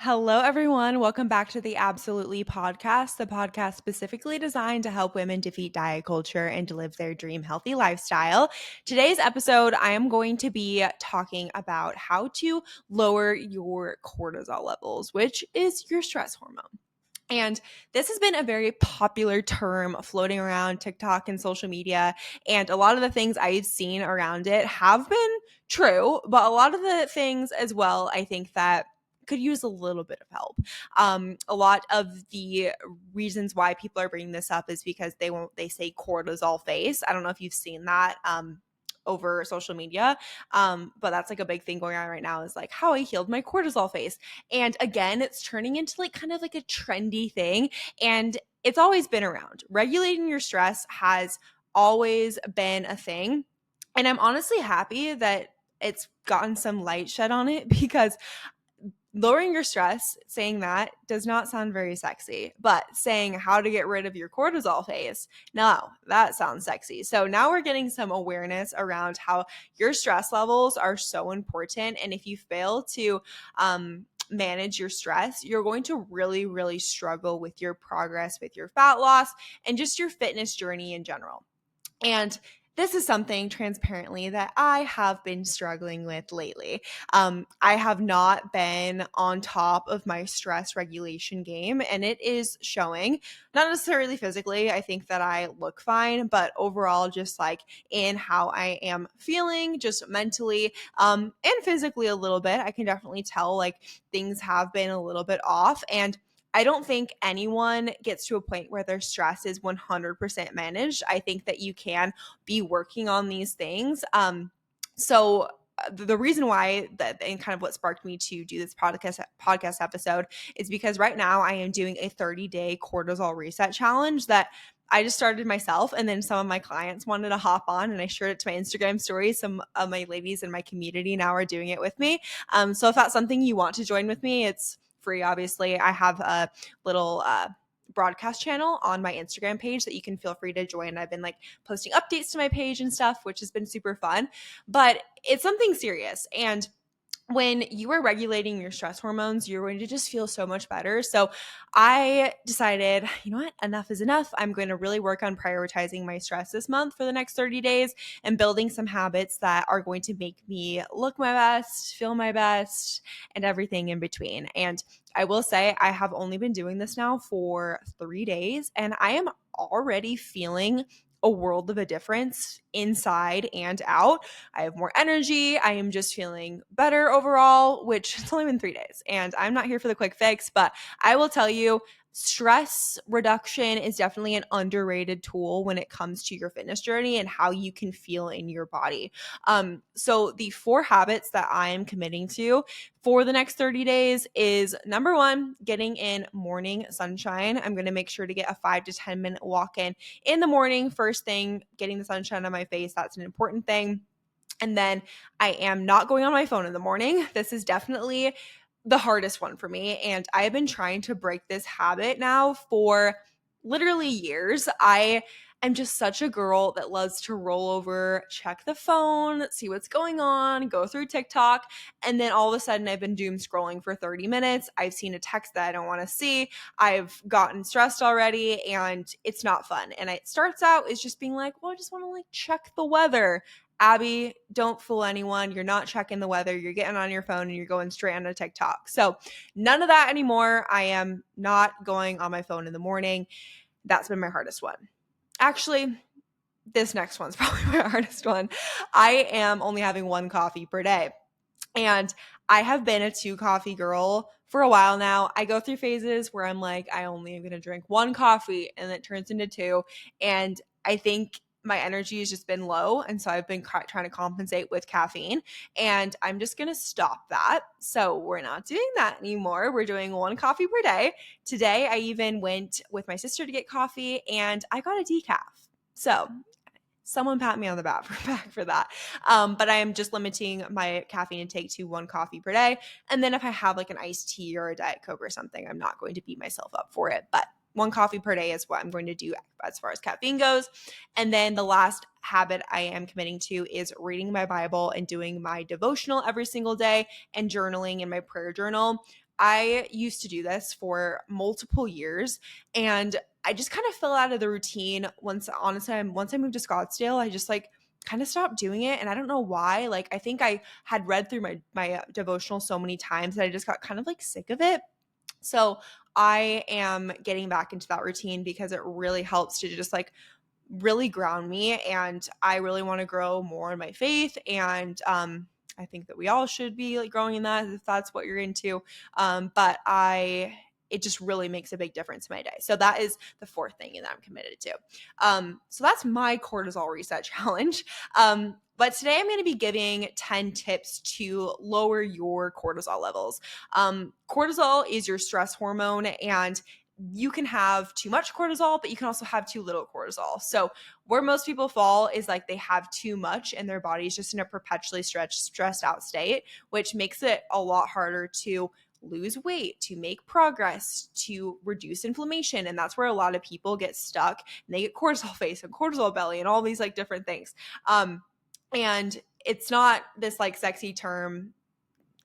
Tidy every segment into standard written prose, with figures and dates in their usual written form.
Hello, everyone. Welcome back to the Absolutely Podcast, the podcast specifically designed to help women defeat diet culture and to live their dream healthy lifestyle. Today's episode, I am going to be talking about how to lower your cortisol levels, which is your stress hormone. And this has been a very popular term floating around TikTok and social media. And a lot of the things I've seen around it have been true, but a lot of the things as well, I think that could use a little bit of help. A lot of the reasons why people are bringing this up is because they say cortisol face. I don't know if you've seen that. Over social media. But that's like a big thing going on right now is like how I healed my cortisol face. And again, it's turning into like kind of like a trendy thing. And it's always been around. Regulating your stress has always been a thing. And I'm honestly happy that it's gotten some light shed on it because lowering your stress, saying that does not sound very sexy, but saying how to get rid of your cortisol phase, no, that sounds sexy. So now we're getting some awareness around how your stress levels are so important. And if you fail to manage your stress, you're going to really, really struggle with your progress, with your fat loss, and just your fitness journey in general. And this is something transparently that I have been struggling with lately. I have not been on top of my stress regulation game, and it is showing, not necessarily physically. I think that I look fine, but overall, just like in how I am feeling, just mentally and physically a little bit. I can definitely tell like things have been a little bit off. And I don't think anyone gets to a point where their stress is 100% managed. I think that you can be working on these things. The reason why that and kind of what sparked me to do this podcast episode is because right now I am doing a 30-day cortisol reset challenge that I just started myself, and then some of my clients wanted to hop on, and I shared it to my Instagram stories. Some of my ladies in my community now are doing it with me. So if that's something you want to join with me, it's free, obviously. I have a little broadcast channel on my Instagram page that you can feel free to join. I've been like posting updates to my page and stuff, which has been super fun, but it's something serious. And when you are regulating your stress hormones, you're going to just feel so much better. So I decided, you know what, enough is enough. I'm going to really work on prioritizing my stress this month for the next 30 days and building some habits that are going to make me look my best, feel my best, and everything in between. And I will say I have only been doing this now for 3 days, and I am already feeling a world of a difference inside and out. I have more energy. I am just feeling better overall, which it's only been 3 days. And I'm not here for the quick fix, but I will tell you, stress reduction is definitely an underrated tool when it comes to your fitness journey and how you can feel in your body. So the 4 habits that I am committing to for the next 30 days is number one, getting in morning sunshine. I'm going to make sure to get a 5 to 10 minute walk in the morning. First thing, getting the sunshine on my face. That's an important thing. And then I am not going on my phone in the morning. This is definitely the hardest one for me. And I have been trying to break this habit now for literally years. I am just such a girl that loves to roll over, check the phone, see what's going on, go through TikTok. And then all of a sudden, I've been doom scrolling for 30 minutes. I've seen a text that I don't want to see. I've gotten stressed already, and it's not fun. And it starts out as just being like, well, I just want to like check the weather. Abbie, don't fool anyone. You're not checking the weather. You're getting on your phone and you're going straight onto TikTok. So none of that anymore. I am not going on my phone in the morning. That's been my hardest one. Actually, this next one's probably my hardest one. I am only having 1 coffee per day. And I have been a 2 coffee girl for a while now. I go through phases where I'm like, I only am going to drink 1 coffee, and it turns into 2. And I think my energy has just been low. And so I've been trying to compensate with caffeine, and I'm just going to stop that. So we're not doing that anymore. We're doing 1 coffee per day. Today, I even went with my sister to get coffee, and I got a decaf. So someone pat me on the back for that. But I am just limiting my caffeine intake to 1 coffee per day. And then if I have like an iced tea or a Diet Coke or something, I'm not going to beat myself up for it. But 1 coffee per day is what I'm going to do as far as caffeine goes. And then the last habit I am committing to is reading my Bible and doing my devotional every single day and journaling in my prayer journal. I used to do this for multiple years, and I just kind of fell out of the routine once I moved to Scottsdale. I just like kind of stopped doing it, and I don't know why. Like I think I had read through my devotional so many times that I just got kind of like sick of it. So I am getting back into that routine because it really helps to just like really ground me, and I really want to grow more in my faith, and I think that we all should be like growing in that if that's what you're into. But it just really makes a big difference in my day. So that is the fourth thing that I'm committed to. So that's my cortisol reset challenge. But today I'm going to be giving 10 tips to lower your cortisol levels. Cortisol is your stress hormone, and you can have too much cortisol, but you can also have too little cortisol. So where most people fall is like they have too much and their body's just in a perpetually stressed out state, which makes it a lot harder to lose weight, to make progress, to reduce inflammation. And that's where a lot of people get stuck and they get cortisol face and cortisol belly and all these like different things. And it's not this like sexy term,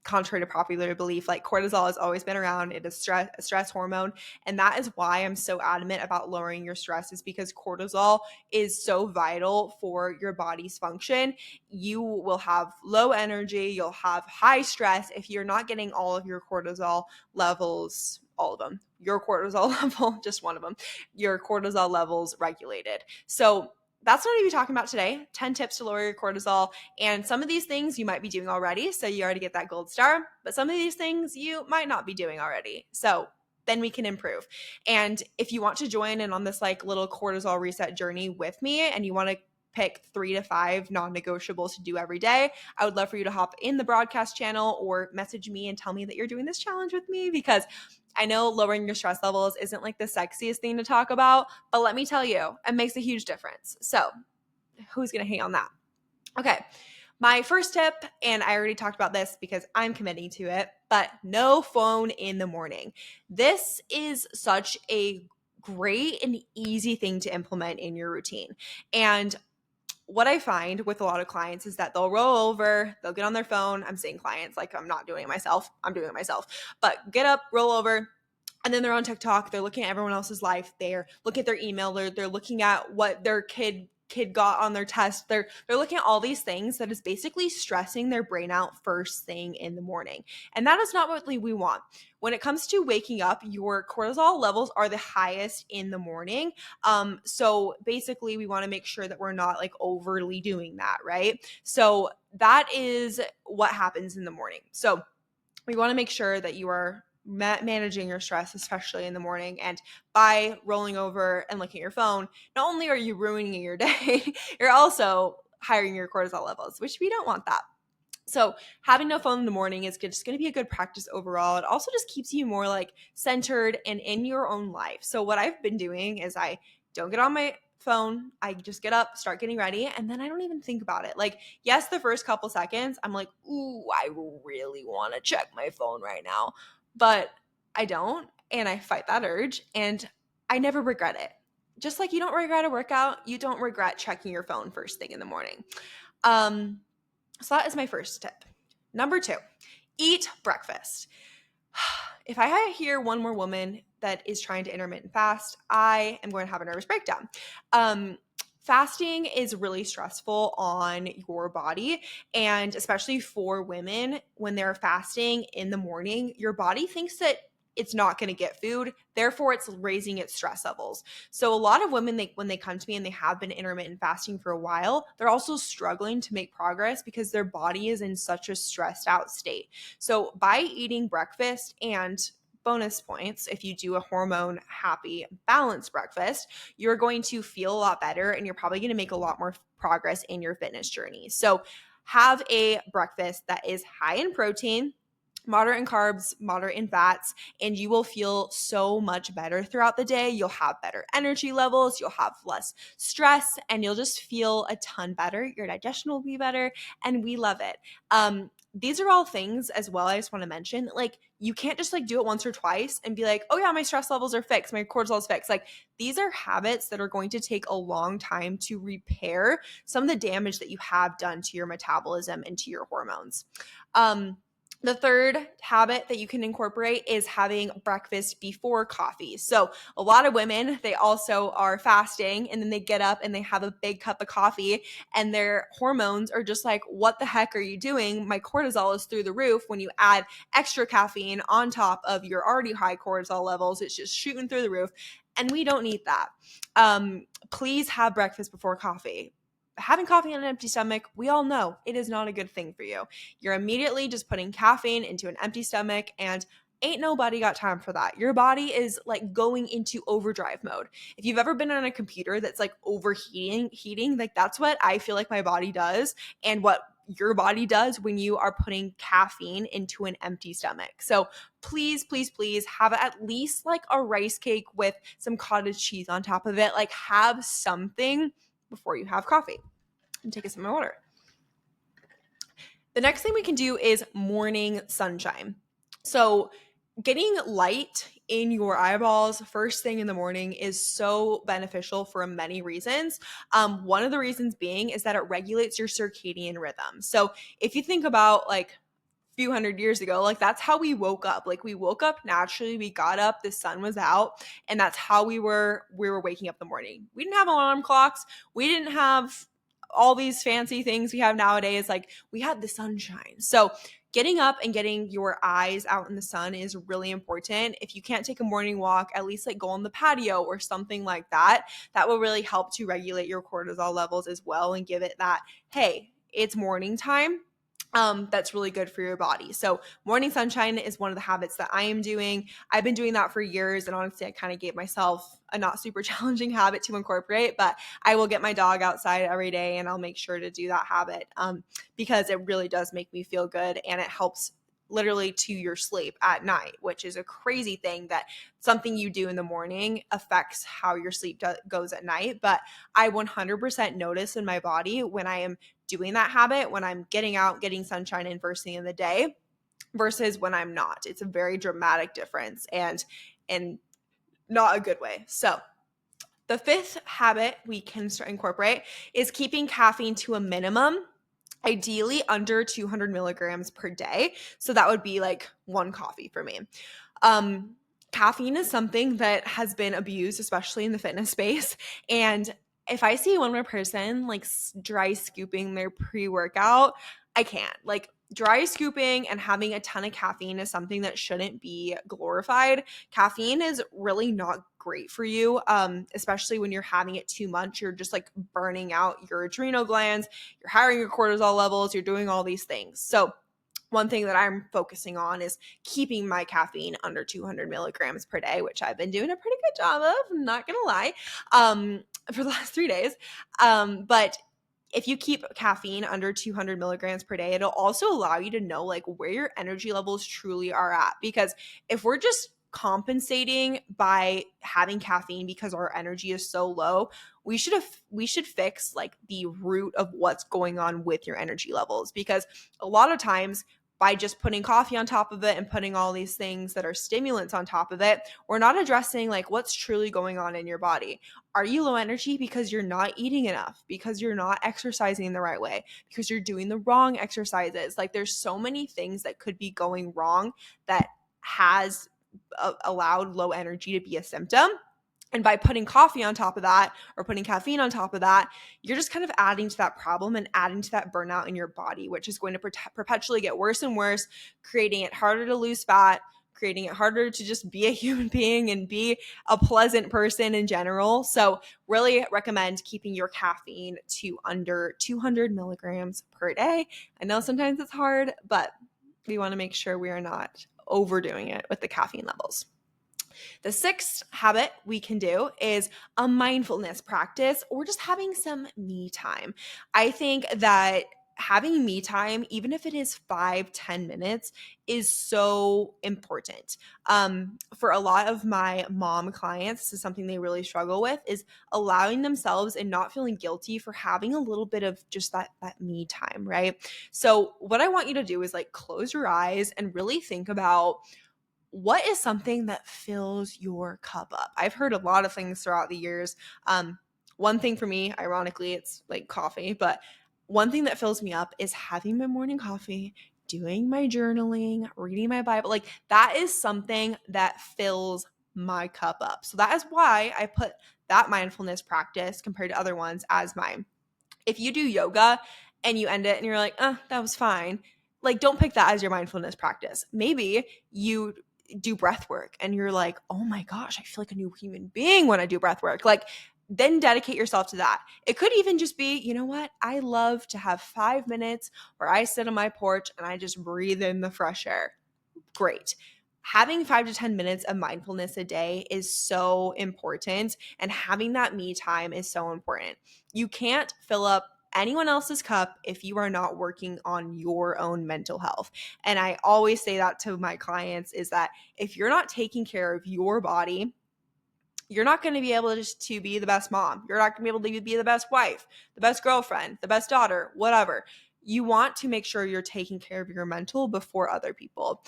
contrary to popular belief. Like cortisol has always been around. It is a stress hormone. And that is why I'm so adamant about lowering your stress, is because cortisol is so vital for your body's function. You will have low energy. You'll have high stress if you're not getting all of your cortisol levels, all of them, your cortisol level, just one of them, your cortisol levels regulated. So that's what I'm going to be talking about today. 10 tips to lower your cortisol. And some of these things you might be doing already, so you already get that gold star. But some of these things you might not be doing already. So then we can improve. And if you want to join in on this like little cortisol reset journey with me, and you want to pick 3 to 5 non-negotiables to do every day, I would love for you to hop in the broadcast channel or message me and tell me that you're doing this challenge with me, because I know lowering your stress levels isn't like the sexiest thing to talk about, but let me tell you, it makes a huge difference. So who's going to hate on that? Okay. My first tip, and I already talked about this because I'm committing to it, but no phone in the morning. This is such a great and easy thing to implement in your routine. And what I find with a lot of clients is that they'll roll over, they'll get on their phone. I'm saying clients, like I'm not doing it myself. I'm doing it myself. But get up, roll over, and then they're on TikTok. They're looking at everyone else's life. They're looking at their email. They're looking at what their kid got on their test. They're looking at all these things that is basically stressing their brain out first thing in the morning. And that is not what we want. When it comes to waking up, your cortisol levels are the highest in the morning. So basically we want to make sure that we're not like overly doing that, right? So that is what happens in the morning. So we want to make sure that you are managing your stress, especially in the morning. And by rolling over and looking at your phone, not only are you ruining your day, you're also highering your cortisol levels, which we don't want that. So having no phone in the morning is just going to be a good practice overall. It also just keeps you more like centered and in your own life. So what I've been doing is I don't get on my phone. I just get up, start getting ready, and then I don't even think about it. Like, yes, the first couple seconds, I'm like, ooh, I really want to check my phone right now. But I don't, and I fight that urge, and I never regret it. Just like you don't regret a workout, you don't regret checking your phone first thing in the morning. So that is my first tip. Number 2, eat breakfast. If I hear one more woman that is trying to intermittent fast, I am going to have a nervous breakdown. Fasting is really stressful on your body, and especially for women, when they're fasting in the morning, your body thinks that it's not going to get food. Therefore, it's raising its stress levels. So a lot of women, when they come to me and they have been intermittent fasting for a while, they're also struggling to make progress because their body is in such a stressed out state. So by eating breakfast, and bonus points, if you do a hormone happy balanced breakfast, you're going to feel a lot better, and you're probably going to make a lot more progress in your fitness journey. So have a breakfast that is high in protein, moderate in carbs, moderate in fats, and you will feel so much better throughout the day. You'll have better energy levels, you'll have less stress, and you'll just feel a ton better. Your digestion will be better, and we love it. These are all things as well I just want to mention. Like, you can't just like do it once or twice and be like, oh yeah, my stress levels are fixed, my cortisol is fixed. Like, these are habits that are going to take a long time to repair some of the damage that you have done to your metabolism and to your hormones. The third habit that you can incorporate is having breakfast before coffee. So a lot of women, they also are fasting and then they get up and they have a big cup of coffee and their hormones are just like, what the heck are you doing? My cortisol is through the roof. When you add extra caffeine on top of your already high cortisol levels, it's just shooting through the roof. And we don't need that. Please have breakfast before coffee. Having coffee on an empty stomach, we all know it is not a good thing for you. You're immediately just putting caffeine into an empty stomach, and ain't nobody got time for that. Your body is like going into overdrive mode. If you've ever been on a computer that's like overheating, like that's what I feel like my body does and what your body does when you are putting caffeine into an empty stomach. So please, please, please have at least like a rice cake with some cottage cheese on top of it. Like have something before you have coffee. And take a sip of my water. The next thing we can do is morning sunshine. So getting light in your eyeballs first thing in the morning is so beneficial for many reasons. One of the reasons being is that it regulates your circadian rhythm. So if you think about like few hundred years ago, like that's how we woke up. Like we woke up naturally, we got up, the sun was out, and that's how we were waking up in the morning. We didn't have alarm clocks, we didn't have all these fancy things we have nowadays. Like we had the sunshine. So getting up and getting your eyes out in the sun is really important. If you can't take a morning walk, at least like go on the patio or something like that. That will really help to regulate your cortisol levels as well and give it that, hey, it's morning time. That's really good for your body. So morning sunshine is one of the habits that I am doing. I've been doing that for years, and honestly, I kind of gave myself a not super challenging habit to incorporate, but I will get my dog outside every day and I'll make sure to do that habit because it really does make me feel good and it helps literally to your sleep at night, which is a crazy thing that something you do in the morning affects how your sleep goes at night. But I 100% notice in my body when I am doing that habit, when I'm getting out, getting sunshine in first thing in the day versus when I'm not. It's a very dramatic difference and not a good way. So the fifth habit we can incorporate is keeping caffeine to a minimum, ideally under 200 milligrams per day. So that would be like one coffee for me. Caffeine is something that has been abused, especially in the fitness space. And if I see one more person like dry scooping their pre-workout, I can't. Like dry scooping and having a ton of caffeine is something that shouldn't be glorified. Caffeine is really not great for you, especially when you're having it too much. You're just like burning out your adrenal glands, you're hiring your cortisol levels, you're doing all these things. So one thing that I'm focusing on is keeping my caffeine under 200 milligrams per day, which I've been doing a pretty good job of, I'm not gonna lie, for the last 3 days. But if you keep caffeine under 200 milligrams per day, it'll also allow you to know like where your energy levels truly are at. Because if we're just compensating by having caffeine because our energy is so low, we should fix like the root of what's going on with your energy levels. Because a lot of times by just putting coffee on top of it and putting all these things that are stimulants on top of it, we're not addressing like what's truly going on in your body. Are you low energy because you're not eating enough, because you're not exercising the right way, because you're doing the wrong exercises? Like there's so many things that could be going wrong that has allowed low energy to be a symptom. And by putting coffee on top of that or putting caffeine on top of that, you're just kind of adding to that problem and adding to that burnout in your body, which is going to perpetually get worse and worse, creating it harder to lose fat, creating it harder to just be a human being and be a pleasant person in general. So really recommend keeping your caffeine to under 200 milligrams per day. I know sometimes it's hard, but we want to make sure we are not overdoing it with the caffeine levels. The sixth habit we can do is a mindfulness practice or just having some me time. I think that having me time, even if it is 5-10 minutes, is so important. For a lot of my mom clients, this is something they really struggle with, is allowing themselves and not feeling guilty for having a little bit of just that me time, right? So what I want you to do is like close your eyes and really think about what is something that fills your cup up. I've heard a lot of things throughout the years. One thing for me, ironically, it's like coffee, but one thing that fills me up is having my morning coffee, doing my journaling, reading my Bible. Like that is something that fills my cup up. So that is why I put that mindfulness practice compared to other ones as mine. If you do yoga and you end it and you're like, that was fine, like don't pick that as your mindfulness practice. Maybe you do breath work and you're like, oh my gosh, I feel like a new human being when I do breath work. Like then dedicate yourself to that. It could even just be, you know what? I love to have 5 minutes where I sit on my porch and I just breathe in the fresh air. Great. Having 5 to 10 minutes of mindfulness a day is so important, and having that me time is so important. You can't fill up anyone else's cup if you are not working on your own mental health. And I always say that to my clients is that if you're not taking care of your body, you're not going to be able to be the best mom. You're not going to be able to be the best wife, the best girlfriend, the best daughter, whatever. You want to make sure you're taking care of your mental before other people.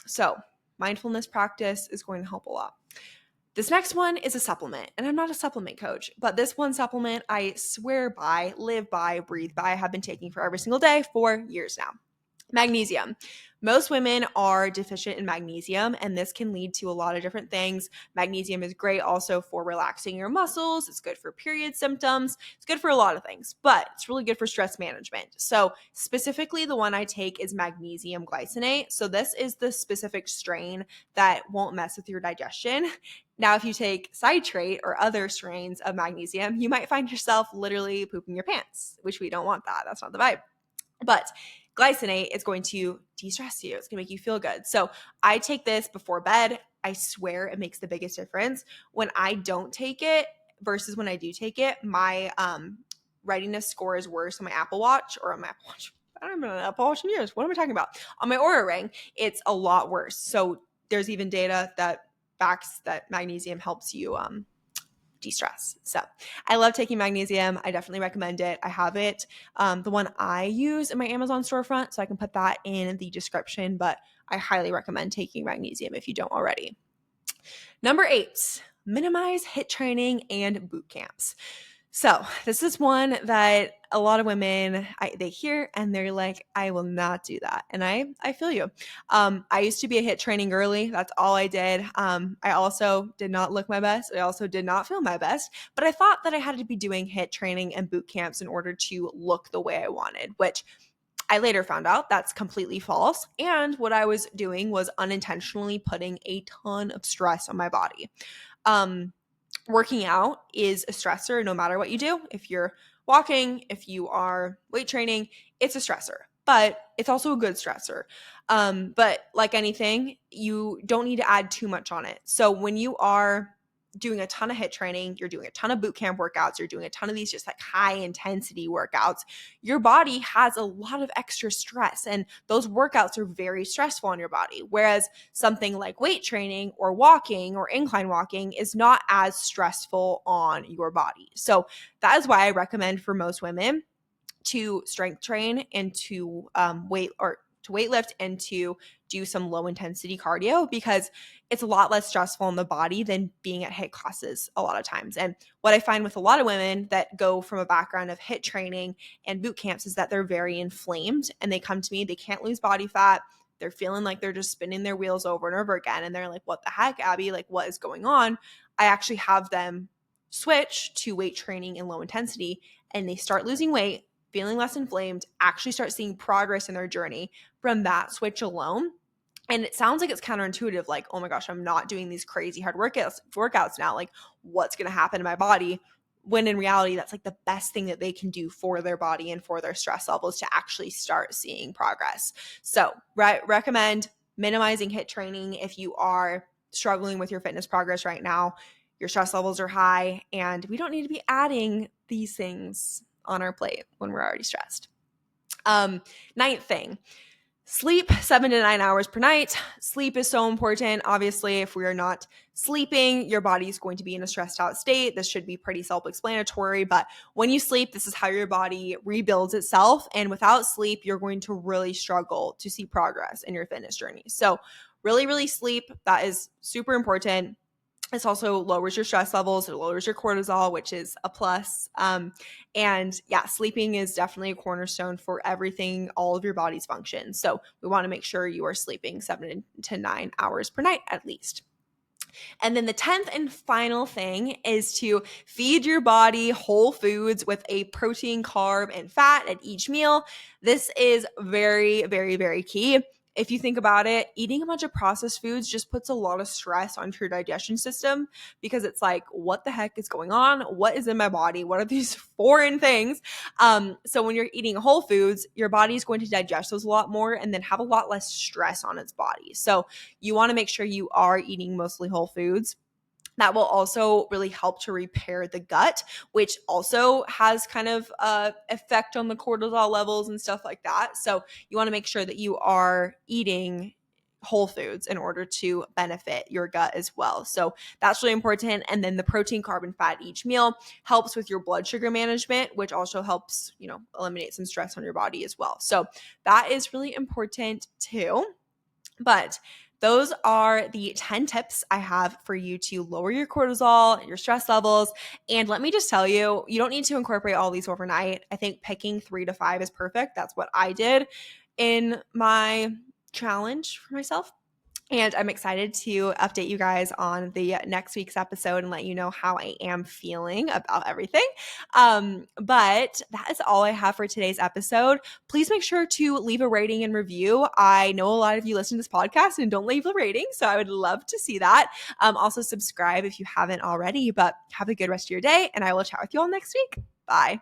So mindfulness practice is going to help a lot. This next one is a supplement, and I'm not a supplement coach, but this one supplement I swear by, live by, breathe by, I have been taking for every single day for years now. Magnesium. Most women are deficient in magnesium, and this can lead to a lot of different things. Magnesium is great also for relaxing your muscles. It's good for period symptoms. It's good for a lot of things, but it's really good for stress management. So specifically, the one I take is magnesium glycinate. So this is the specific strain that won't mess with your digestion. Now, if you take citrate or other strains of magnesium, you might find yourself literally pooping your pants, which we don't want that. That's not the vibe. But glycinate is going to de-stress you. It's going to make you feel good. So I take this before bed. I swear it makes the biggest difference. When I don't take it versus when I do take it, my readiness score is worse on my Apple Watch or on my Apple Watch. I don't remember an Apple Watch in years. What am I talking about? On my Oura Ring, it's a lot worse. So there's even data that backs that magnesium helps you de-stress. So I love taking magnesium. I definitely recommend it. I have it. The one I use in my Amazon storefront, so I can put that in the description, but I highly recommend taking magnesium if you don't already. Number 8, minimize HIIT training and boot camps. So this is one that a lot of women, they hear and they're like, I will not do that. And I feel you. I used to be a HIIT training girly. That's all I did. I also did not look my best. I also did not feel my best, but I thought that I had to be doing HIIT training and boot camps in order to look the way I wanted, which I later found out that's completely false. And what I was doing was unintentionally putting a ton of stress on my body. Working out is a stressor no matter what you do. If you're walking, if you are weight training, it's a stressor, but it's also a good stressor. But like anything, you don't need to add too much on it. So when you are doing a ton of HIIT training, you're doing a ton of boot camp workouts, you're doing a ton of these just like high intensity workouts, your body has a lot of extra stress, and those workouts are very stressful on your body. Whereas something like weight training or walking or incline walking is not as stressful on your body. So that is why I recommend for most women to strength train and to weightlift and to do some low intensity cardio, because it's a lot less stressful on the body than being at HIIT classes a lot of times. And what I find with a lot of women that go from a background of HIIT training and boot camps is that they're very inflamed, and they come to me, they can't lose body fat. They're feeling like they're just spinning their wheels over and over again. And they're like, what the heck, Abbie? Like, what is going on? I actually have them switch to weight training and low intensity, and they start losing weight, feeling less inflamed, actually start seeing progress in their journey from that switch alone. And it sounds like it's counterintuitive, like, oh my gosh, I'm not doing these crazy hard workouts now. Like, what's going to happen to my body? When in reality, that's like the best thing that they can do for their body and for their stress levels to actually start seeing progress. So recommend minimizing HIIT training if you are struggling with your fitness progress right now. Your stress levels are high, and we don't need to be adding these things on our plate when we're already stressed. Ninth thing, sleep 7 to 9 hours per night. Sleep is so important. Obviously, if we are not sleeping, your body is going to be in a stressed out state. This should be pretty self-explanatory, but when you sleep, this is how your body rebuilds itself. And without sleep, you're going to really struggle to see progress in your fitness journey. So really, really sleep. That is super important. This also lowers your stress levels. It lowers your cortisol, which is a plus. And yeah, sleeping is definitely a cornerstone for everything, all of your body's functions. So we want to make sure you are sleeping 7 to 9 hours per night at least. And then the 10th and final thing is to feed your body whole foods with a protein, carb, and fat at each meal. This is very, very, very key. If you think about it, eating a bunch of processed foods just puts a lot of stress onto your digestion system because it's like, what the heck is going on? What is in my body? What are these foreign things? So when you're eating whole foods, your body is going to digest those a lot more and then have a lot less stress on its body. So you want to make sure you are eating mostly whole foods. That will also really help to repair the gut, which also has kind of effect on the cortisol levels and stuff like that. So you want to make sure that you are eating whole foods in order to benefit your gut as well. So that's really important. And then the protein, carb, and fat each meal helps with your blood sugar management, which also helps, eliminate some stress on your body as well. So that is really important too. But those are the 10 tips I have for you to lower your cortisol, your stress levels. And let me just tell you, you don't need to incorporate all these overnight. I think picking 3 to 5 is perfect. That's what I did in my challenge for myself. And I'm excited to update you guys on the next week's episode and let you know how I am feeling about everything. But that is all I have for today's episode. Please make sure to leave a rating and review. I know a lot of you listen to this podcast and don't leave a rating, so I would love to see that. Also subscribe if you haven't already, but have a good rest of your day, and I will chat with you all next week. Bye.